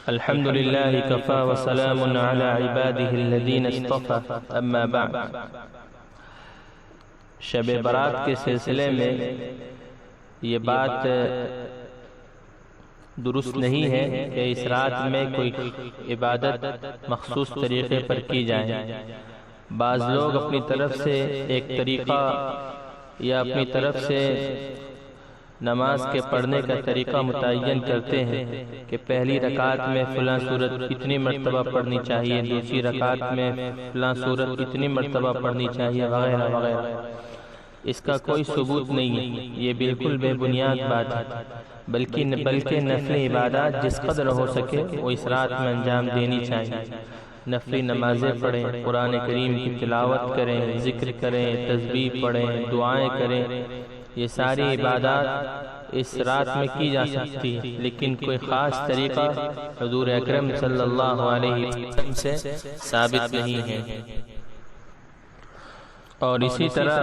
الحمد لله كفى وسلام على عباده الذين اصطفى اما بعد۔ شب برات کے سلسلے میں یہ بات درست نہیں ہے کہ اس رات میں کوئی عبادت مخصوص طریقے پر کی جائے۔ بعض لوگ اپنی طرف سے ایک طریقہ یا اپنی طرف سے نماز کے پڑھنے کا طریقہ متعین کرتے ہیں کہ پہلی رکعت میں فلاں سورت اتنی مرتبہ پڑھنی چاہیے، دوسری رکعت میں فلاں سورت اتنی مرتبہ پڑھنی چاہیے، وغیرہ وغیرہ۔ اس کا کوئی ثبوت نہیں ہے، یہ بالکل بے بنیاد بات ہے۔ بلکہ نفل عبادات جس قدر ہو سکے وہ اس رات میں انجام دینی چاہیے۔ نفلی نمازیں پڑھیں، قرآن کریم کی تلاوت کریں، ذکر کریں، تسبیح پڑھیں، دعائیں کریں، یہ ساری عبادات اس رات میں کی جا سکتی ہے، لیکن کوئی خاص طریقہ حضور اکرم صلی اللہ علیہ وسلم سے ثابت نہیں ہے۔ اور اسی طرح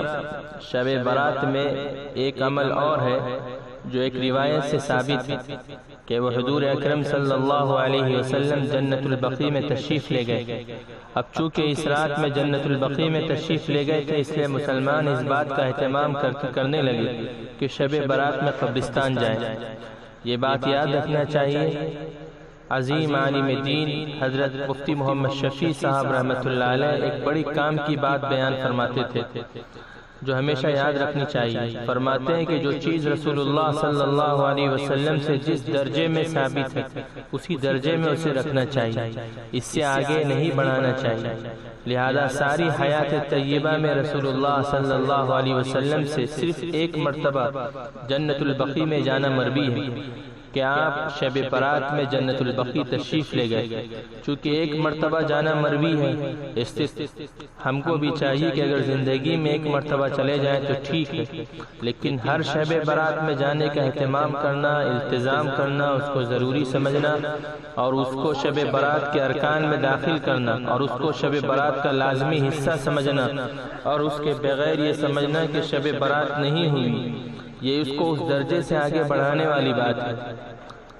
شب برات میں ایک عمل اور ہے جو ایک روایت سے ثابت ہے کہ وہ حضور اکرم صلی اللہ علیہ وسلم جنت البقیع میں تشریف لے گئے۔ اب چونکہ اس رات میں جنت البقیع میں تشریف لے گئے تھے، اس لیے مسلمان اس بات کا اہتمام کرنے لگے کہ شب برات میں قبرستان جائیں۔ یہ بات یاد رکھنا چاہیے، عظیم عالم دین حضرت مفتی محمد شفیع صاحب رحمۃ اللہ علیہ ایک بڑی کام کی بات بیان فرماتے تھے جو ہمیشہ یاد رکھنی چاہیے۔ فرماتے ہیں کہ جو چیز رسول اللہ صلی اللہ علیہ وسلم سے جس درجے میں ثابت ہے اسی درجے میں اسے رکھنا چاہیے، اس سے آگے نہیں بڑھانا چاہیے۔ لہذا ساری حیات طیبہ میں رسول اللہ صلی اللہ علیہ وسلم سے صرف ایک مرتبہ جنت البقیع میں جانا مروی ہے کہ آپ شب برات میں جنت البقیع تشریف لے گئے۔ چونکہ ایک مرتبہ جانا مروی ہے، اس سے ہم کو بھی چاہیے کہ اگر زندگی میں ایک مرتبہ چلے جائیں تو ٹھیک ہے، لیکن ہر شب برات میں جانے کا اہتمام کرنا، التزام کرنا، اس کو ضروری سمجھنا اور اس کو شب برات کے ارکان میں داخل کرنا اور اس کو شب برات کا لازمی حصہ سمجھنا اور اس کے بغیر یہ سمجھنا کہ شب برات نہیں ہوئی، یہ اس کو اس درجے سے آگے بڑھانے والی بات ہے۔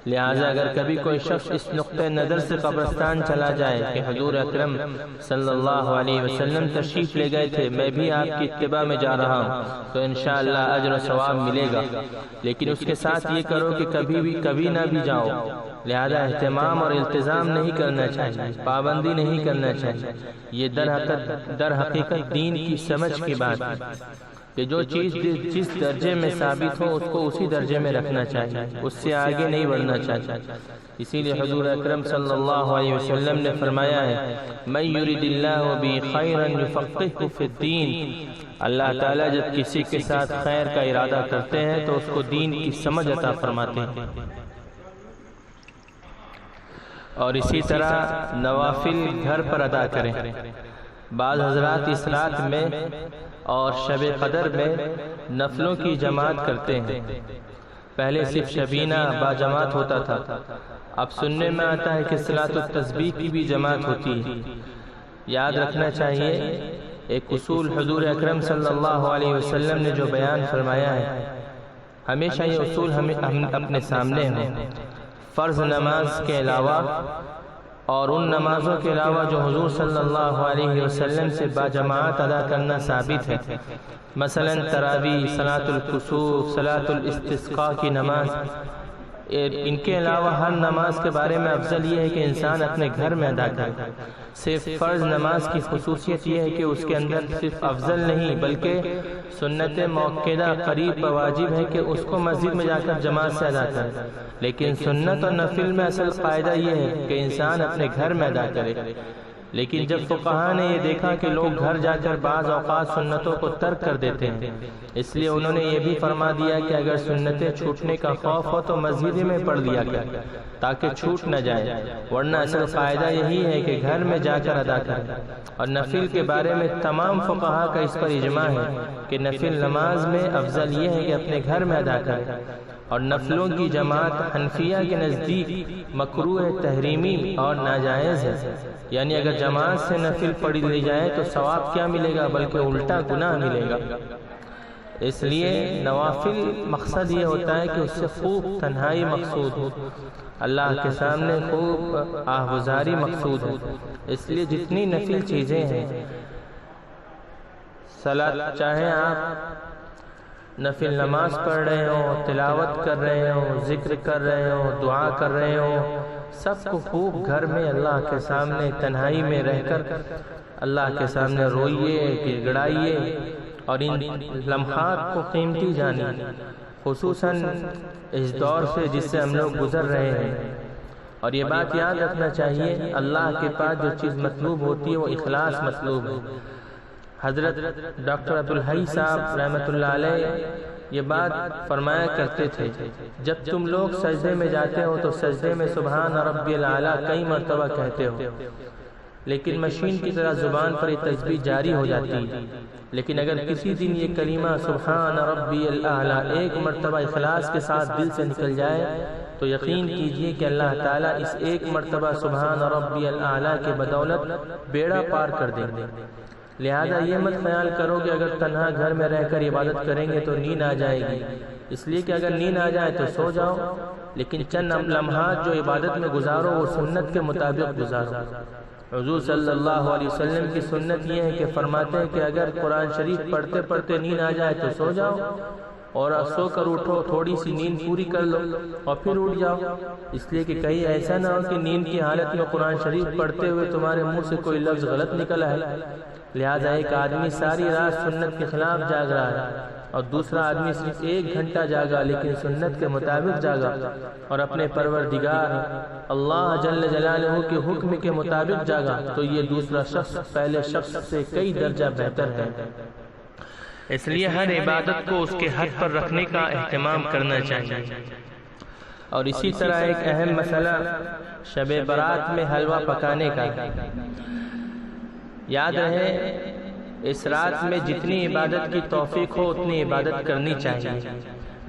لہٰذا اگر کبھی کوئی شخص اس نقطۂ نظر سے قبرستان چلا جائے کہ حضور اکرم صلی اللہ علیہ وسلم تشریف لے گئے تھے، میں بھی آپ کی اتباع میں جا رہا ہوں، تو انشاءاللہ اجر و ثواب ملے گا، لیکن اس کے ساتھ یہ کرو کہ کبھی نہ بھی جاؤ۔ لہذا اہتمام اور التزام نہیں کرنا چاہیے، پابندی نہیں کرنا چاہیے۔ یہ در حقیقت دین کی سمجھ کی بات ہے کہ جو چیز جس درجے میں ثابت ہو اس کو اسی درجے میں رکھنا چاہیے، اس سے آگے نہیں بڑھنا چاہیے۔ اسی لیے حضور اکرم صلی اللہ علیہ وسلم نے فرمایا ہے مَن یرد اللہ بہ خیرا یفقہہ فی الدین۔ اللہ تعالیٰ جب کسی کے ساتھ خیر کا ارادہ کرتے ہیں تو اس کو دین کی سمجھ عطا فرماتے ہیں۔ اور اسی طرح نوافل گھر پر ادا کریں۔ بعض حضرات اس رات میں اور شب قدر میں نفلوں کی جماعت کرتے ہیں۔ پہلے صرف شبینہ با جماعت ہوتا تھا، اب سننے میں آتا ہے کہ صلاۃ التسبیح کی بھی جماعت ہوتی ہے۔ یاد رکھنا چاہیے ایک اصول حضور اکرم صلی اللہ علیہ وسلم نے جو بیان فرمایا ہے، ہمیشہ یہ اصول ہم اپنے سامنے ہوں۔ فرض نماز کے علاوہ اور ان نمازوں کے علاوہ جو حضور صلی اللہ علیہ وسلم سے باجماعت ادا کرنا ثابت ہے، مثلا تراویح، صلاۃ الکسوف، صلاۃ الاستسقاء کی نماز، ان کے علاوہ ہر نماز کے بارے میں افضل یہ ہے کہ انسان اپنے گھر میں ادا کرے۔ صرف فرض نماز کی خصوصیت یہ ہے کہ اس کے اندر صرف افضل نہیں بلکہ سنت موقدہ قریب واجب ہے کہ اس کو مسجد میں جا کر جماعت سے ادا کرے، لیکن سنت اور نفل میں اصل قاعدہ یہ ہے کہ انسان اپنے گھر میں ادا کرے۔ لیکن جب فقہا نے یہ دیکھا کہ لوگ گھر جا کر بعض اوقات سنتوں کو ترک کر دیتے ہیں، اس لیے انہوں نے یہ بھی فرما دیا کہ اگر سنتیں چھوٹنے کا خوف ہو تو مسجد میں پڑھ لیا کر تاکہ چھوٹ نہ جائے، ورنہ اصل قاعدہ یہی ہے کہ گھر میں جا کر ادا کریں۔ اور نفل کے بارے میں تمام فقہا کا اس پر اجماع ہے کہ نفل نماز میں افضل یہ ہے کہ اپنے گھر میں ادا کریں۔ اور نفلوں کی جماعت حنفیہ کے نزدیک مکروہ تحریمی اور ناجائز ہے، یعنی اگر جماعت سے نفل پڑھ لی جائے تو ثواب کیا ملے گا بلکہ الٹا گناہ ملے گا۔ اس لیے نوافل مقصد یہ ہوتا ہے کہ اس سے خوب تنہائی مقصود ہو، اللہ کے سامنے خوب آہوزاری مقصود ہو۔ اس لیے جتنی نفل چیزیں ہیں، صلاۃ، چاہے آپ نفل نماز پڑھ رہے ہوں، تلاوت کر رہے ہوں، ذکر کر رہے ہوں، دعا کر رہے ہوں، سب کو خوب گھر میں اللہ کے سامنے تنہائی میں رہ کر اللہ کے سامنے روئیے، گڑگڑائیے، اور ان لمحات کو قیمتی جانیے، خصوصاً اس دور سے جس سے ہم لوگ گزر رہے ہیں۔ اور یہ بات یاد رکھنا چاہیے، اللہ کے پاس جو چیز مطلوب ہوتی ہے وہ اخلاص مطلوب ہے۔ حضرت ڈاکٹر عبدالحی صاحب رحمۃ اللہ علیہ یہ بات فرمایا کرتے تھے، جب تم لوگ سجدے میں جاتے ہو تو سجدے میں سبحان ربی الاعلیٰ کئی مرتبہ کہتے ہو، لیکن مشین کی طرح زبان پر یہ تسبیح جاری ہو جاتی ہے۔ لیکن اگر کسی دن یہ کلمہ سبحان ربی الاعلیٰ ایک مرتبہ اخلاص کے ساتھ دل سے نکل جائے تو یقین کیجئے کہ اللہ تعالیٰ اس ایک مرتبہ سبحان ربی الاعلیٰ کے بدولت بیڑا پار کر دیں گے۔ لہذا یہ مت خیال کرو کہ اگر تنہا گھر میں رہ کر عبادت کریں گے تو نیند آ جائے گی، اس لیے کہ اگر نیند آ جائے تو سو جاؤ، لیکن چند لمحات جو عبادت میں گزارو وہ سنت کے مطابق گزارو۔ حضور صلی اللہ علیہ وسلم کی سنت یہ ہے کہ فرماتے ہیں کہ اگر قرآن شریف پڑھتے پڑھتے نیند آ جائے تو سو جاؤ، اور سو کر اٹھو، تھوڑی سی نیند پوری کر لو اور پھر اٹھ جاؤ، اس لیے کہ کہیں ایسا نہ ہو کہ نیند کی حالت میں قرآن شریف پڑھتے ہوئے تمہارے منہ سے کوئی لفظ غلط نکل آئے۔ لہذا ایک آدمی ساری رات سنت کے خلاف جاگ رہا ہے اور دوسرا آدمی صرف 1 گھنٹہ جاگا لیکن سنت کے مطابق جاگا اور اپنے پروردگار اللہ جل جلالہ کے حکم کے مطابق جاگا، تو یہ دوسرا شخص پہلے شخص سے کئی درجہ بہتر ہے۔ اس لیے ہر عبادت کو اس کے حد پر رکھنے کا اہتمام کرنا چاہیے۔ اور اسی طرح ایک اہم مسئلہ شب برات میں حلوہ پکانے کا ہے۔ یاد رہے، اس رات میں جتنی عبادت کی توفیق ہو اتنی عبادت کرنی چاہیے،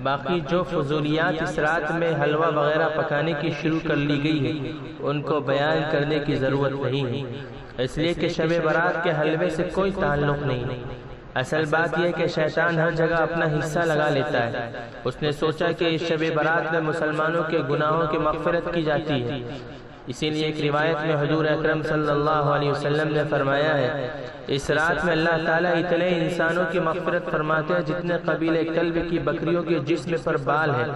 باقی جو فضولیات اس رات میں حلوہ وغیرہ پکانے کی شروع کر لی گئی ہے ان کو بیان کرنے کی ضرورت نہیں ہے، اس لیے کہ شب برات کے حلوے سے کوئی تعلق نہیں۔ اصل بات یہ کہ شیطان ہر جگہ اپنا حصہ لگا لیتا ہے۔ اس نے سوچا کہ اس شب برات میں مسلمانوں کے گناہوں کی مغفرت کی جاتی ہے، اسی لیے ایک روایت میں حضور اکرم صلی اللہ علیہ وسلم نے فرمایا ہے، اس رات میں اللہ تعالیٰ اتنے انسانوں کی مغفرت فرماتے ہیں جتنے قبیلے کلب کی بکریوں کے جسم پر بال ہے۔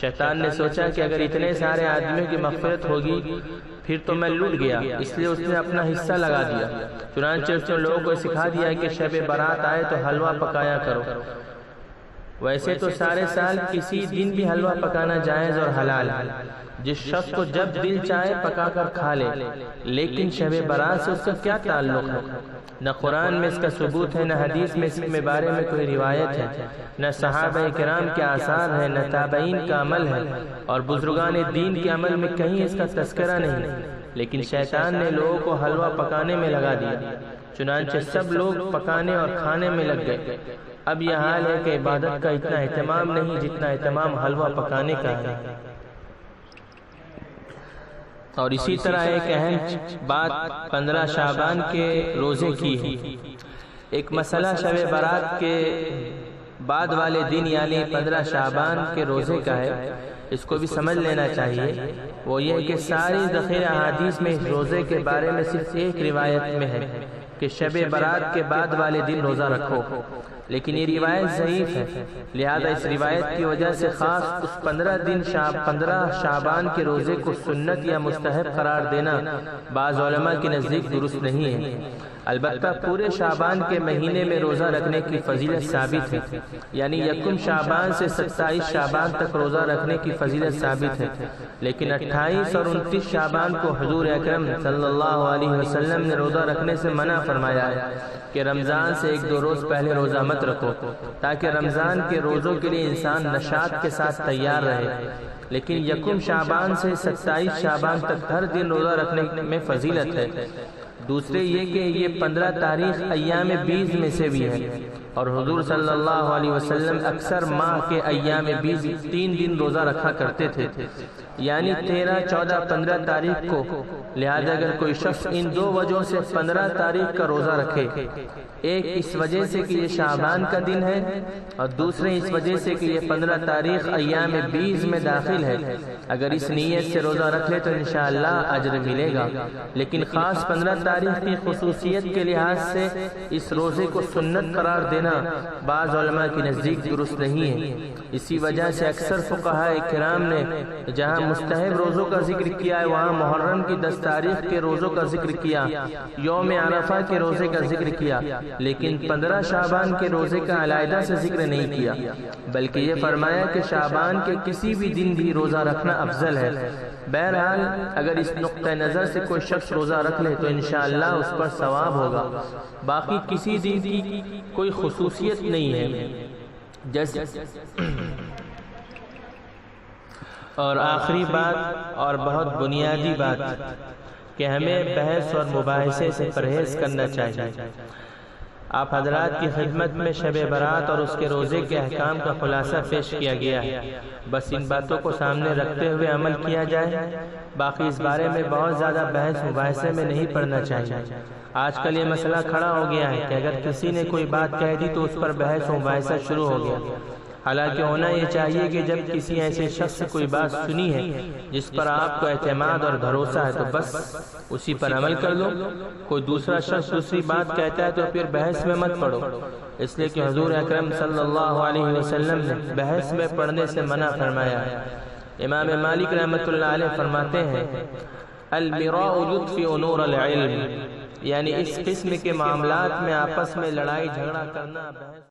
شیطان نے سوچا کہ اگر اتنے سارے آدمیوں کی مغفرت ہوگی پھر تو میں لٹ گیا، اس لیے اس نے اپنا حصہ لگا دیا۔ چنانچہ اس نے لوگوں کو سکھا دیا کہ شب برات آئے تو حلوہ پکایا کرو۔ ویسے تو سارے سال کسی دن بھی حلوہ پکانا جائز اور حلال ہے، جس شخص کو جب دل چاہے پکا کر کھا لے، لیکن شب برات سے اس کا کیا تعلق ہے؟ نہ قرآن میں اس کا ثبوت ہے، نہ حدیث میں اس کے بارے میں کوئی روایت ہے، نہ صحابہ کرام کے آثار ہیں، نہ تابعین کا عمل ہے، اور بزرگان دین کے عمل میں کہیں اس کا تذکرہ نہیں، لیکن شیطان نے لوگوں کو حلوہ پکانے میں لگا دیا۔ چنانچہ سب لوگ پکانے اور کھانے میں لگ گئے۔ اب یہ حال ہے کہ عبادت کا اتنا اہتمام نہیں جتنا اہتمام حلوہ پکانے کا ہے۔ اور اسی طرح ایک اہم بات 15 شعبان کے روزے کی ہے۔ ایک مسئلہ شب برات کے بعد والے دن یعنی 15 شعبان کے روزے کا ہے، اس کو بھی سمجھ لینا چاہیے۔ وہ یہ کہ ساری ذخیرہ احادیث میں اس روزے کے بارے میں صرف ایک روایت میں ہے کہ شب برات کے بعد والے دن روزہ رکھو، لیکن یہ روایت ضعیف ہے، لہذا اس روایت کی وجہ سے خاص اس 15 شعبان کے روزے کو سنت یا مستحب قرار دینا بعض علماء کے نزدیک درست نہیں ہے۔ البتہ پورے شعبان کے مہینے میں روزہ رکھنے کی فضیلت ثابت ہے، یعنی یکم شعبان سے 27 شعبان تک روزہ رکھنے کی فضیلت ثابت ہے، لیکن 28 اور 29 شعبان کو حضور اکرم صلی اللہ علیہ وسلم نے روزہ رکھنے سے منع فرمایا ہے کہ رمضان سے 1-2 روز پہلے روزہ مت رکھو، تاکہ رمضان کے روزوں کے لیے انسان نشاط کے ساتھ تیار رہے۔ لیکن یکم شعبان سے 27 شعبان تک ہر دن روزہ رکھنے میں فضیلت ہے۔ دوسرے یہ کہ یہ 15 تاریخ ایام بیض میں سے بھی ہے، اور حضور صلی اللہ علیہ وسلم اکثر ماہ کے ایام 20 3 دن روزہ رکھا کرتے تھے، یعنی 13، 14، 15 تاریخ کو۔ لہذا اگر کوئی شخص ان دو وجہوں سے 15 تاریخ کا روزہ رکھے، ایک اس وجہ سے کہ یہ شعبان کا دن ہے، اور دوسرے اس وجہ سے کہ یہ 15 تاریخ ایام 20 میں داخل ہے، اگر اس نیت سے روزہ رکھ لے تو انشاءاللہ اجر ملے گا۔ لیکن خاص 15 تاریخ کی خصوصیت کے لحاظ سے اس روزے کو سنت قرار دینا بعض علماء کی نزدیک درست نہیں ہے۔ اسی وجہ سے اکثر فقہاء کرام نے جہاں مستحب روزوں کا ذکر کیا ہے وہاں محرم کی 10 تاریخ کے روزوں کا ذکر کیا، یوم عرفہ کے روزے کا ذکر کیا، لیکن 15 شعبان کے روزے کا علیحدہ سے ذکر نہیں کیا، بلکہ یہ فرمایا کہ شعبان کے کسی بھی دن بھی روزہ رکھنا افضل ہے۔ بہرحال اگر اس نقطہ نظر سے کوئی شخص روزہ رکھ لے تو انشاءاللہ اس پر ثواب ہوگا، باقی کسی دن کی کوئی خصوصیت نہیں ہے۔ جیسے اور آخری بات اور بہت بنیادی بات کہ ہمیں بحث اور مباحثے سے پرہیز کرنا چاہیے۔ آپ حضرات کی خدمت میں شب برات اور اس کے روزے کے احکام کا خلاصہ پیش کیا گیا ہے، بس ان باتوں کو سامنے رکھتے ہوئے عمل کیا جائے، باقی اس بارے میں بہت زیادہ بحث مباحثے میں نہیں پڑنا چاہیے۔ آج کل یہ مسئلہ کھڑا ہو گیا ہے کہ اگر کسی نے کوئی بات کہہ دی تو اس پر بحث مباحثہ شروع ہو گیا، حالانکہ ہونا یہ چاہیے کہ جب کسی ایسے شخص سے کوئی بات سنی ہے جس پر آپ کو اعتماد اور بھروسہ ہے تو بس اسی پر عمل کر لو۔ کوئی دوسرا شخص دوسری بات کہتا ہے تو پھر بحث میں مت پڑو، اس لیے کہ حضور اکرم صلی اللہ علیہ وسلم نے بحث میں پڑھنے سے منع فرمایا ہے۔ امام مالک رحمۃ اللہ علیہ فرماتے ہیں المراء یطفئ نور العلم، یعنی اس قسم کے معاملات میں آپس میں لڑائی جھگڑا کرنا، بحث